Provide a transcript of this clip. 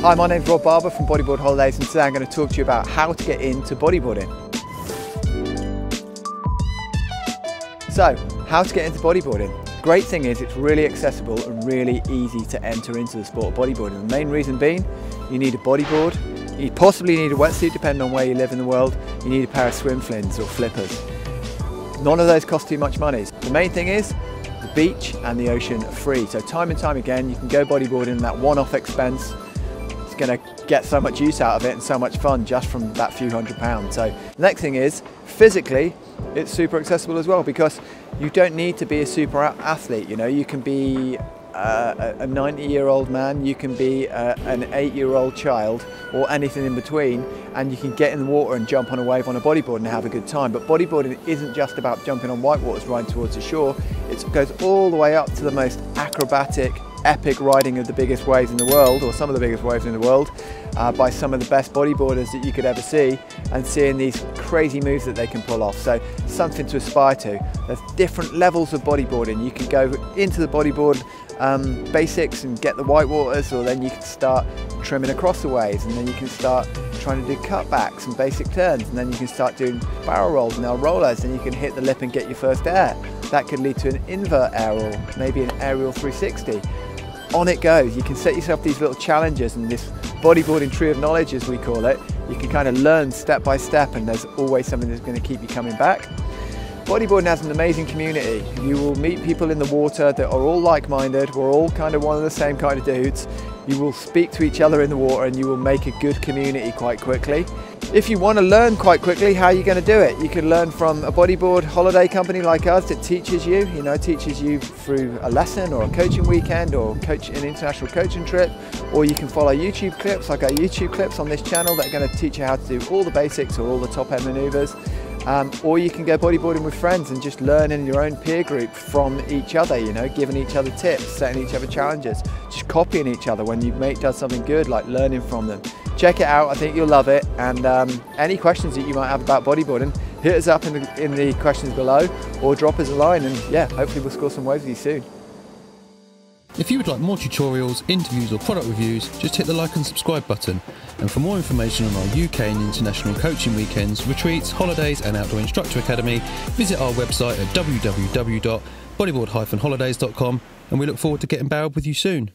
Hi, my name's Rob Barber from Bodyboard Holidays, and today I'm going to talk to you about how to get into bodyboarding. So, how to get into bodyboarding. Great thing is it's really accessible and really easy to enter into the sport of bodyboarding. The main reason being, you need a bodyboard, you possibly need a wetsuit depending on where you live in the world, you need a pair of swim fins or flippers. None of those cost too much money. The main thing is, the beach and the ocean are free. So time and time again, you can go bodyboarding at that one-off expense. It's going to get so much use out of it and so much fun just from that few £100s. So the next thing is, physically, it's super accessible as well, because you don't need to be a super athlete. You know, you can be a 90-year-old man, you can be an 8-year-old child, or anything in between, and you can get in the water and jump on a wave on a bodyboard and have a good time. But bodyboarding isn't just about jumping on whitewaters riding towards the shore. It goes all the way up to the most acrobatic, epic riding of the biggest waves in the world, or some of the biggest waves in the world, by some of the best bodyboarders that you could ever see, and seeing these crazy moves that they can pull off. So something to aspire to. There's different levels of bodyboarding. You can go into the bodyboard basics and get the whitewaters, or then you can start trimming across the waves, and then you can start trying to do cutbacks and basic turns, and then you can start doing barrel rolls and rollers, and you can hit the lip and get your first air. That could lead to an invert aerial, maybe an aerial 360. On it goes. You can set yourself these little challenges, and this bodyboarding tree of knowledge, as we call it, you can kind of learn step by step, and there's always something that's going to keep you coming back. Bodyboarding has an amazing community. You will meet people in the water that are all like-minded. We're all kind of one of the same kind of dudes. You will speak to each other in the water, and you will make a good community quite quickly. If you want to learn quite quickly, how are you going to do it? You can learn from a bodyboard holiday company like us that teaches you, teaches you through a lesson or a coaching weekend or an international coaching trip, or you can follow YouTube clips like our YouTube clips on this channel that are going to teach you how to do all the basics or all the top end maneuvers. Or you can go bodyboarding with friends and just learn in your own peer group from each other, giving each other tips, setting each other challenges, just copying each other when your mate does something good, like learning from them. Check it out, I think you'll love it, and any questions that you might have about bodyboarding, hit us up in the questions below, or drop us a line, and yeah, hopefully we'll score some waves with you soon. If you would like more tutorials, interviews or product reviews, just hit the like and subscribe button. And for more information on our UK and international coaching weekends, retreats, holidays and Outdoor Instructor Academy, visit our website at www.bodyboard-holidays.com, and we look forward to getting barreled with you soon.